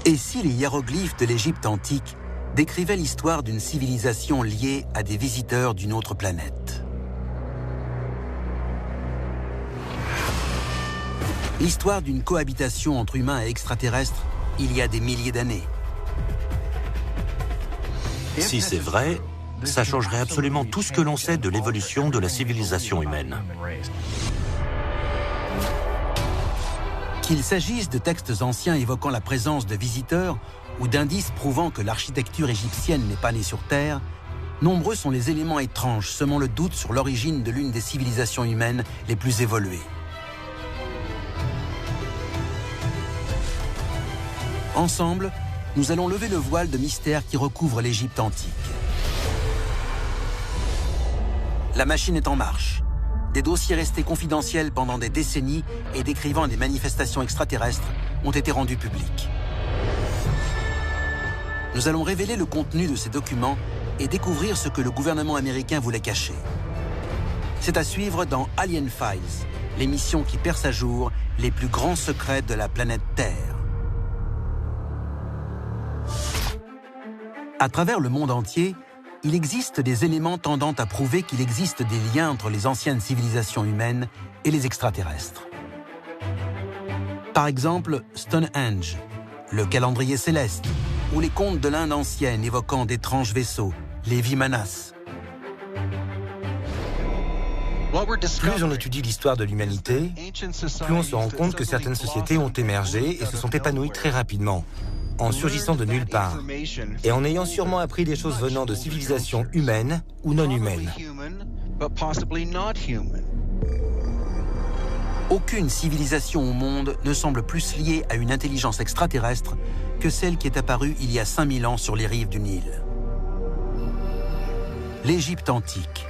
Et si les hiéroglyphes de l'Égypte antique décrivaient l'histoire d'une civilisation liée à des visiteurs d'une autre planète? L'histoire d'une cohabitation entre humains et extraterrestres il y a des milliers d'années. Si c'est vrai, ça changerait absolument tout ce que l'on sait de l'évolution de la civilisation humaine. Qu'il s'agisse de textes anciens évoquant la présence de visiteurs ou d'indices prouvant que l'architecture égyptienne n'est pas née sur Terre, nombreux sont les éléments étranges semant le doute sur l'origine de l'une des civilisations humaines les plus évoluées. Ensemble, nous allons lever le voile de mystère qui recouvre l'Égypte antique. La machine est en marche. Des dossiers restés confidentiels pendant des décennies et décrivant des manifestations extraterrestres ont été rendus publics. Nous allons révéler le contenu de ces documents et découvrir ce que le gouvernement américain voulait cacher. C'est à suivre dans Alien Files, l'émission qui perce à jour les plus grands secrets de la planète Terre. À travers le monde entier, il existe des éléments tendant à prouver qu'il existe des liens entre les anciennes civilisations humaines et les extraterrestres. Par exemple, Stonehenge, le calendrier céleste, ou les contes de l'Inde ancienne évoquant d'étranges vaisseaux, les Vimanas. Plus on étudie l'histoire de l'humanité, plus on se rend compte que certaines sociétés ont émergé et se sont épanouies très rapidement, en surgissant de nulle part, et en ayant sûrement appris des choses venant de civilisations humaines ou non humaines. Aucune civilisation au monde ne semble plus liée à une intelligence extraterrestre que celle qui est apparue il y a 5000 ans sur les rives du Nil. L'Égypte antique.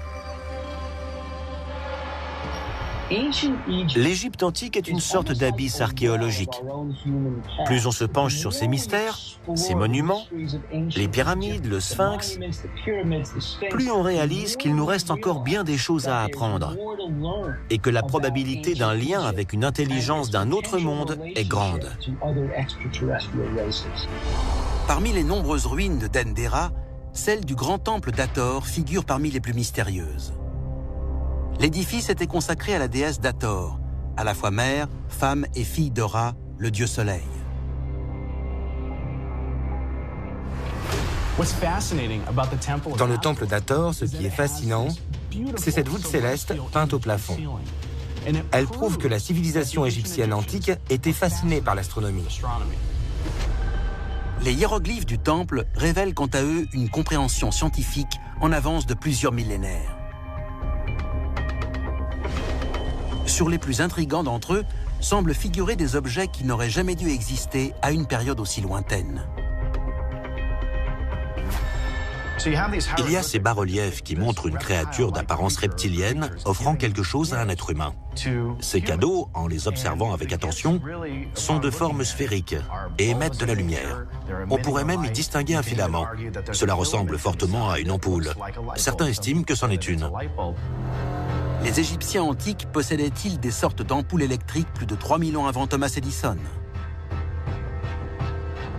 L'Égypte antique est une sorte d'abysse archéologique. Plus on se penche sur ses mystères, ses monuments, les pyramides, le sphinx, plus on réalise qu'il nous reste encore bien des choses à apprendre et que la probabilité d'un lien avec une intelligence d'un autre monde est grande. Parmi les nombreuses ruines de Dendera, celle du grand temple d'Hathor figure parmi les plus mystérieuses. L'édifice était consacré à la déesse d'Hathor, à la fois mère, femme et fille de Ra, le dieu soleil. Dans le temple d'Hathor, ce qui est fascinant, c'est cette voûte céleste peinte au plafond. Elle prouve que la civilisation égyptienne antique était fascinée par l'astronomie. Les hiéroglyphes du temple révèlent quant à eux une compréhension scientifique en avance de plusieurs millénaires. Sur les plus intrigants d'entre eux, semblent figurer des objets qui n'auraient jamais dû exister à une période aussi lointaine. Il y a ces bas-reliefs qui montrent une créature d'apparence reptilienne offrant quelque chose à un être humain. Ces cadeaux, en les observant avec attention, sont de forme sphérique et émettent de la lumière. On pourrait même y distinguer un filament. Cela ressemble fortement à une ampoule. Certains estiment que c'en est une. Les Égyptiens antiques possédaient-ils des sortes d'ampoules électriques plus de 3000 ans avant Thomas Edison?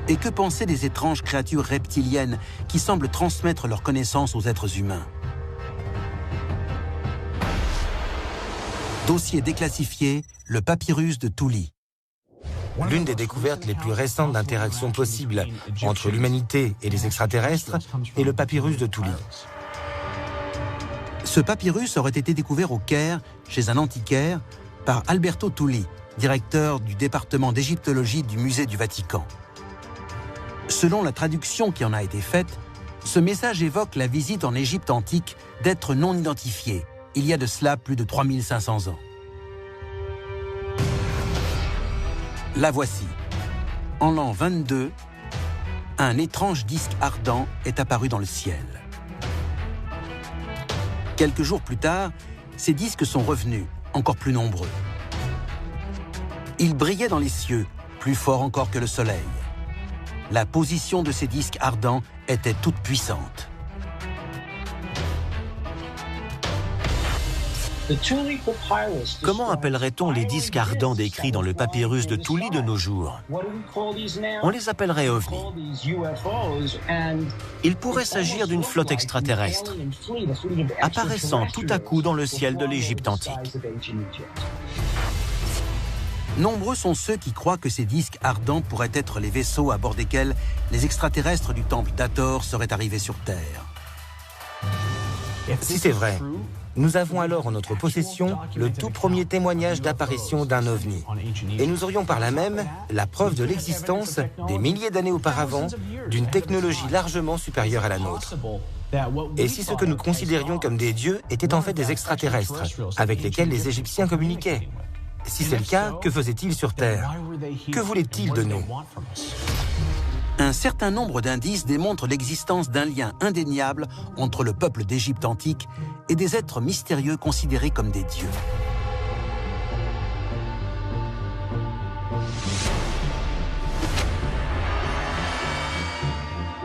Et que penser des étranges créatures reptiliennes qui semblent transmettre leurs connaissances aux êtres humains? Dossier déclassifié, le papyrus de Touli. L'une des découvertes les plus récentes d'interactions possibles entre l'humanité et les extraterrestres est le papyrus de Touli. Ce papyrus aurait été découvert au Caire, chez un antiquaire, par Alberto Touli, directeur du département d'égyptologie du musée du Vatican. Selon la traduction qui en a été faite, ce message évoque la visite en Égypte antique d'êtres non identifiés, il y a de cela plus de 3500 ans. La voici. En l'an 22, un étrange disque ardent est apparu dans le ciel. Quelques jours plus tard, ces disques sont revenus, encore plus nombreux. Ils brillaient dans les cieux, plus fort encore que le soleil. La position de ces disques ardents était toute puissante. Comment appellerait-on les disques ardents décrits dans le papyrus de Touli de nos jours? On les appellerait ovnis. Il pourrait s'agir d'une flotte extraterrestre, apparaissant tout à coup dans le ciel de l'Égypte antique. Nombreux sont ceux qui croient que ces disques ardents pourraient être les vaisseaux à bord desquels les extraterrestres du temple d'Hathor seraient arrivés sur Terre. Si c'est vrai, nous avons alors en notre possession le tout premier témoignage d'apparition d'un ovni. Et nous aurions par là même la preuve de l'existence, des milliers d'années auparavant, d'une technologie largement supérieure à la nôtre. Et si ce que nous considérions comme des dieux étaient en fait des extraterrestres, avec lesquels les Égyptiens communiquaient? Si c'est le cas, que faisaient-ils sur Terre? Que voulaient-ils de nous? Un certain nombre d'indices démontrent l'existence d'un lien indéniable entre le peuple d'Égypte antique et des êtres mystérieux considérés comme des dieux.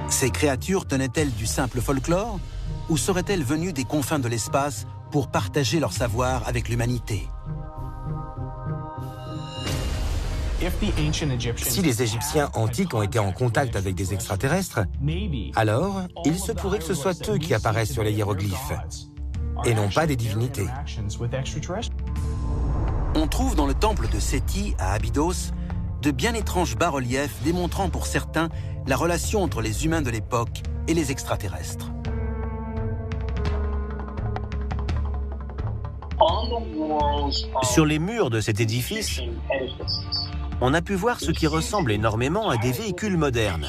Ces créatures tenaient-elles du simple folklore ou seraient-elles venues des confins de l'espace pour partager leur savoir avec l'humanité? Si les Égyptiens antiques ont été en contact avec des extraterrestres, alors il se pourrait que ce soit eux qui apparaissent sur les hiéroglyphes, et non pas des divinités. On trouve dans le temple de Séti, à Abydos, de bien étranges bas-reliefs démontrant pour certains la relation entre les humains de l'époque et les extraterrestres. Sur les murs de cet édifice, on a pu voir ce qui ressemble énormément à des véhicules modernes,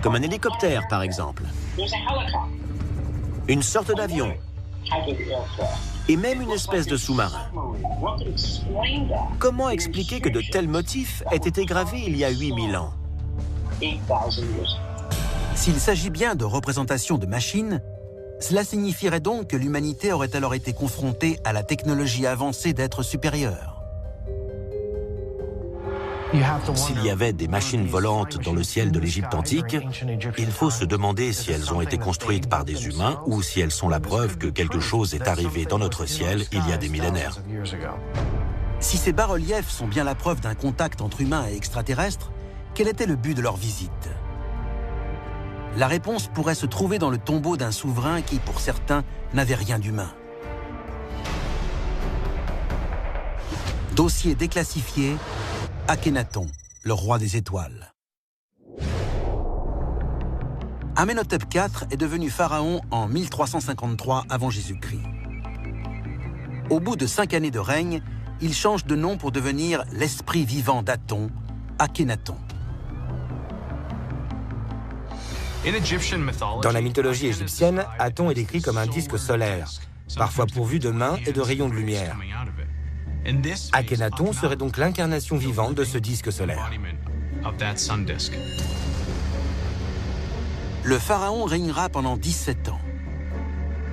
comme un hélicoptère par exemple, une sorte d'avion, et même une espèce de sous-marin. Comment expliquer que de tels motifs aient été gravés il y a 8000 ans? S'il s'agit bien de représentations de machines, cela signifierait donc que l'humanité aurait alors été confrontée à la technologie avancée d'êtres supérieurs. S'il y avait des machines volantes dans le ciel de l'Égypte antique, il faut se demander si elles ont été construites par des humains ou si elles sont la preuve que quelque chose est arrivé dans notre ciel il y a des millénaires. Si ces bas-reliefs sont bien la preuve d'un contact entre humains et extraterrestres, quel était le but de leur visite? La réponse pourrait se trouver dans le tombeau d'un souverain qui, pour certains, n'avait rien d'humain. Dossier déclassifié, Akhénaton, le roi des étoiles. Amenhotep IV est devenu pharaon en 1353 avant Jésus-Christ. Au bout de 5 années de règne, il change de nom pour devenir l'esprit vivant d'Aton, Akhénaton. Dans la mythologie égyptienne, Aton est décrit comme un disque solaire, parfois pourvu de mains et de rayons de lumière. Akhénaton serait donc l'incarnation vivante de ce disque solaire. Le pharaon régnera pendant 17 ans.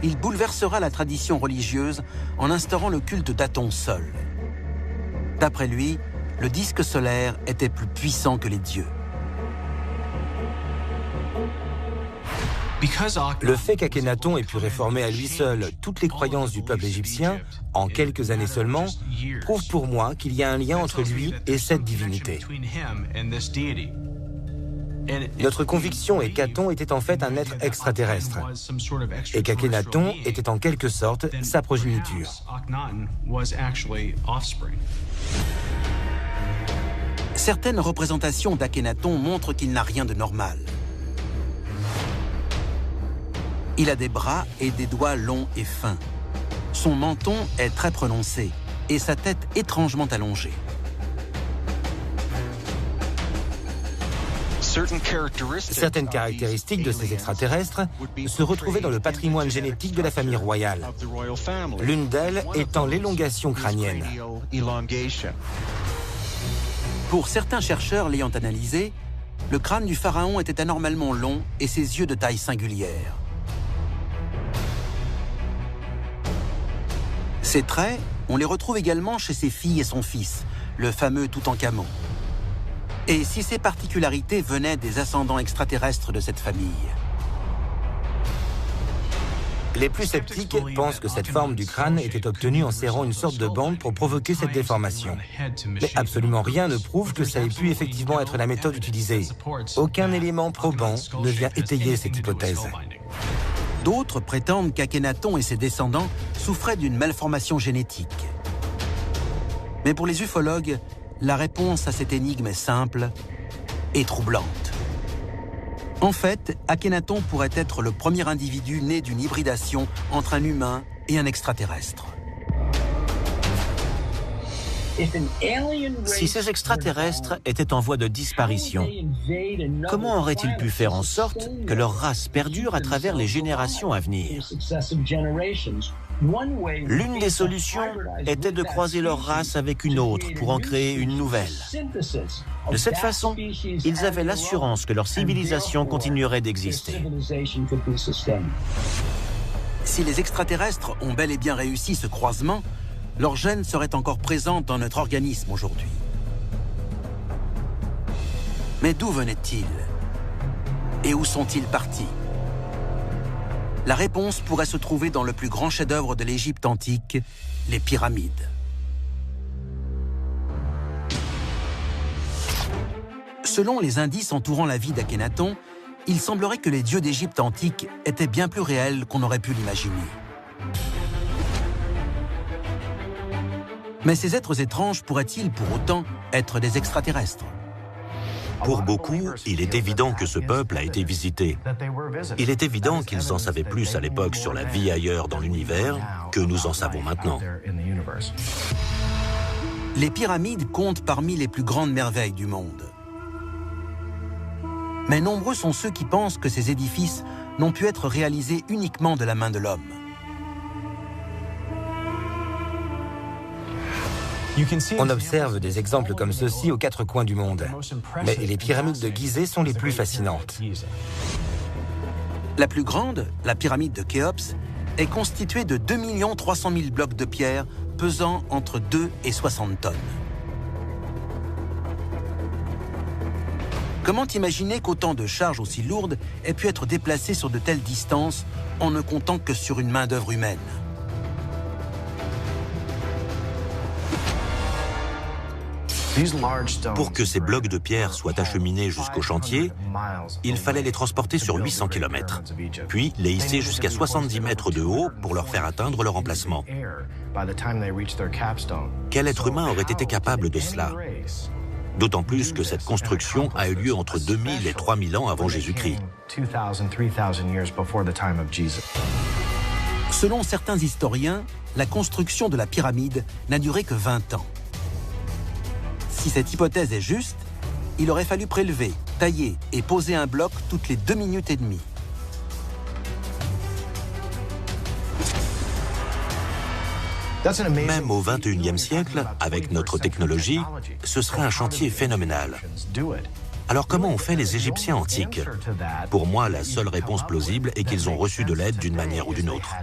Il bouleversera la tradition religieuse en instaurant le culte d'Aton seul. D'après lui, le disque solaire était plus puissant que les dieux. Le fait qu'Akhénaton ait pu réformer à lui seul toutes les croyances du peuple égyptien, en quelques années seulement, prouve pour moi qu'il y a un lien entre lui et cette divinité. Notre conviction est qu'Aton était en fait un être extraterrestre, et qu'Akhénaton était en quelque sorte sa progéniture. Certaines représentations d'Akhénaton montrent qu'il n'a rien de normal. Il a des bras et des doigts longs et fins. Son menton est très prononcé et sa tête étrangement allongée. Certaines caractéristiques de ces extraterrestres se retrouvaient dans le patrimoine génétique de la famille royale. L'une d'elles étant l'élongation crânienne. Pour certains chercheurs l'ayant analysé, le crâne du pharaon était anormalement long et ses yeux de taille singulière. Ces traits, on les retrouve également chez ses filles et son fils, le fameux Toutankhamon. Et si ces particularités venaient des ascendants extraterrestres de cette famille? Les plus sceptiques pensent que cette forme du crâne était obtenue en serrant une sorte de bande pour provoquer cette déformation. Mais absolument rien ne prouve que ça ait pu effectivement être la méthode utilisée. Aucun élément probant ne vient étayer cette hypothèse. D'autres prétendent qu'Akhenaton et ses descendants souffraient d'une malformation génétique. Mais pour les ufologues, la réponse à cette énigme est simple et troublante. En fait, Akhenaton pourrait être le premier individu né d'une hybridation entre un humain et un extraterrestre. Si ces extraterrestres étaient en voie de disparition, comment auraient-ils pu faire en sorte que leur race perdure à travers les générations à venir? L'une des solutions était de croiser leur race avec une autre pour en créer une nouvelle. De cette façon, ils avaient l'assurance que leur civilisation continuerait d'exister. Si les extraterrestres ont bel et bien réussi ce croisement, leurs gènes seraient encore présents dans notre organisme aujourd'hui. Mais d'où venaient-ils? Et où sont-ils partis? La réponse pourrait se trouver dans le plus grand chef-d'œuvre de l'Égypte antique, les pyramides. Selon les indices entourant la vie d'Akhenaton, il semblerait que les dieux d'Égypte antique étaient bien plus réels qu'on aurait pu l'imaginer. Mais ces êtres étranges pourraient-ils pour autant être des extraterrestres? Pour beaucoup, il est évident que ce peuple a été visité. Il est évident qu'ils en savaient plus à l'époque sur la vie ailleurs dans l'univers que nous en savons maintenant. Les pyramides comptent parmi les plus grandes merveilles du monde. Mais nombreux sont ceux qui pensent que ces édifices n'ont pu être réalisés uniquement de la main de l'homme. On observe des exemples comme ceux-ci aux quatre coins du monde. Mais les pyramides de Gizeh sont les plus fascinantes. La plus grande, la pyramide de Khéops, est constituée de 2 300 000 blocs de pierre pesant entre 2 et 60 tonnes. Comment imaginer qu'autant de charges aussi lourdes aient pu être déplacées sur de telles distances en ne comptant que sur une main-d'œuvre humaine? Pour que ces blocs de pierre soient acheminés jusqu'au chantier, il fallait les transporter sur 800 km, puis les hisser jusqu'à 70 mètres de haut pour leur faire atteindre leur emplacement. Quel être humain aurait été capable de cela? D'autant plus que cette construction a eu lieu entre 2000 et 3000 ans avant Jésus-Christ. Selon certains historiens, la construction de la pyramide n'a duré que 20 ans. Si cette hypothèse est juste, il aurait fallu prélever, tailler et poser un bloc toutes les 2 minutes et demie. Même au XXIe siècle, avec notre technologie, ce serait un chantier phénoménal. Alors comment ont fait les Égyptiens antiques? Pour moi, la seule réponse plausible est qu'ils ont reçu de l'aide d'une manière ou d'une autre.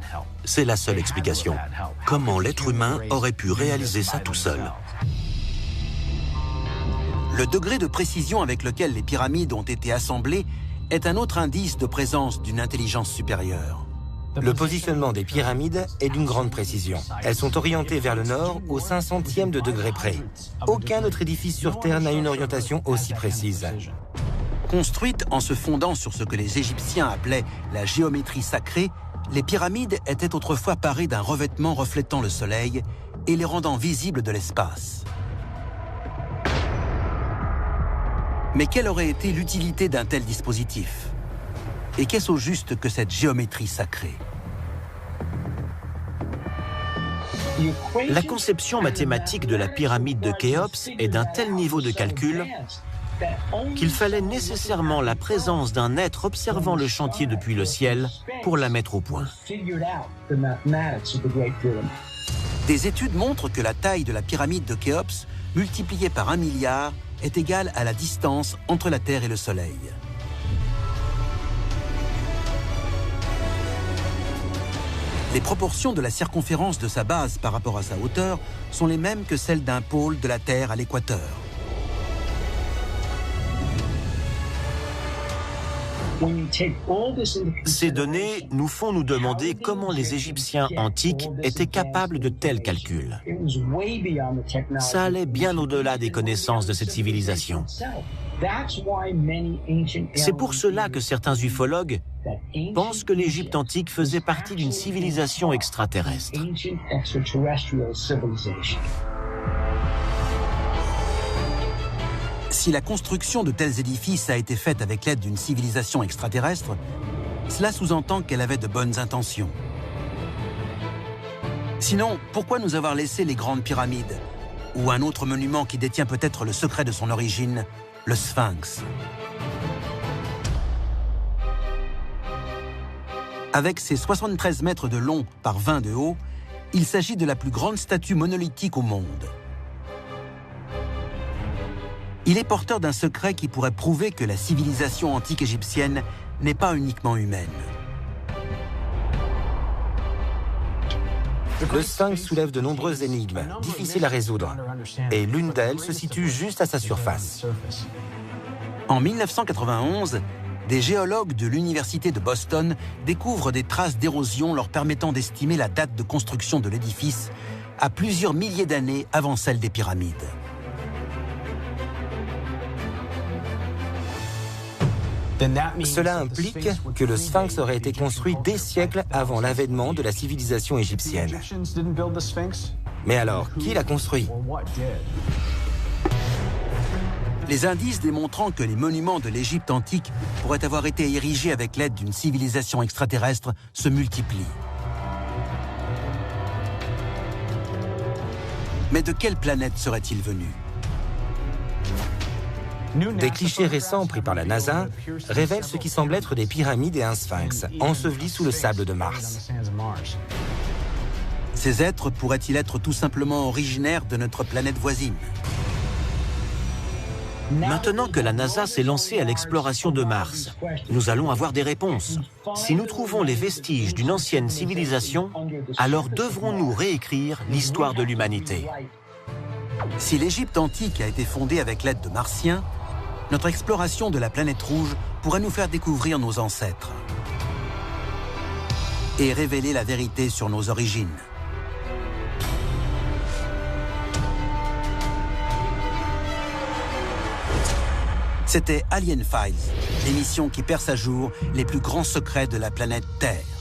C'est la seule explication. Comment l'être humain aurait pu réaliser ça tout seul? Le degré de précision avec lequel les pyramides ont été assemblées est un autre indice de présence d'une intelligence supérieure. Le positionnement des pyramides est d'une grande précision. Elles sont orientées vers le nord au 500e de degré près. Aucun autre édifice sur Terre n'a une orientation aussi précise. Construites en se fondant sur ce que les Égyptiens appelaient la géométrie sacrée, les pyramides étaient autrefois parées d'un revêtement reflétant le soleil et les rendant visibles de l'espace. Mais quelle aurait été l'utilité d'un tel dispositif? Et qu'est-ce au juste que cette géométrie sacrée? La conception mathématique de la pyramide de Khéops est d'un tel niveau de calcul qu'il fallait nécessairement la présence d'un être observant le chantier depuis le ciel pour la mettre au point. Des études montrent que la taille de la pyramide de Khéops, multipliée par 1 milliard, est égale à la distance entre la Terre et le Soleil. Les proportions de la circonférence de sa base par rapport à sa hauteur sont les mêmes que celles d'un pôle de la Terre à l'équateur. Ces données nous font nous demander comment les Égyptiens antiques étaient capables de tels calculs. Ça allait bien au-delà des connaissances de cette civilisation. C'est pour cela que certains ufologues pensent que l'Égypte antique faisait partie d'une civilisation extraterrestre. Si la construction de tels édifices a été faite avec l'aide d'une civilisation extraterrestre, cela sous-entend qu'elle avait de bonnes intentions. Sinon, pourquoi nous avoir laissé les grandes pyramides ou un autre monument qui détient peut-être le secret de son origine, le Sphinx? Avec ses 73 mètres de long par 20 de haut, il s'agit de la plus grande statue monolithique au monde. Il est porteur d'un secret qui pourrait prouver que la civilisation antique égyptienne n'est pas uniquement humaine. Le Sphinx soulève de nombreuses énigmes, difficiles à résoudre, et l'une d'elles se situe juste à sa surface. En 1991, des géologues de l'Université de Boston découvrent des traces d'érosion leur permettant d'estimer la date de construction de l'édifice à plusieurs milliers d'années avant celle des pyramides. Cela implique que le Sphinx aurait été construit des siècles avant l'avènement de la civilisation égyptienne. Mais alors, qui l'a construit? Les indices démontrant que les monuments de l'Égypte antique pourraient avoir été érigés avec l'aide d'une civilisation extraterrestre se multiplient. Mais de quelle planète serait-il venu? Des clichés récents pris par la NASA révèlent ce qui semble être des pyramides et un sphinx, ensevelis sous le sable de Mars. Ces êtres pourraient-ils être tout simplement originaires de notre planète voisine? Maintenant que la NASA s'est lancée à l'exploration de Mars, nous allons avoir des réponses. Si nous trouvons les vestiges d'une ancienne civilisation, alors devrons-nous réécrire l'histoire de l'humanité. Si l'Égypte antique a été fondée avec l'aide de Martiens, notre exploration de la planète rouge pourrait nous faire découvrir nos ancêtres et révéler la vérité sur nos origines. C'était Alien Files, l'émission qui perce à jour les plus grands secrets de la planète Terre.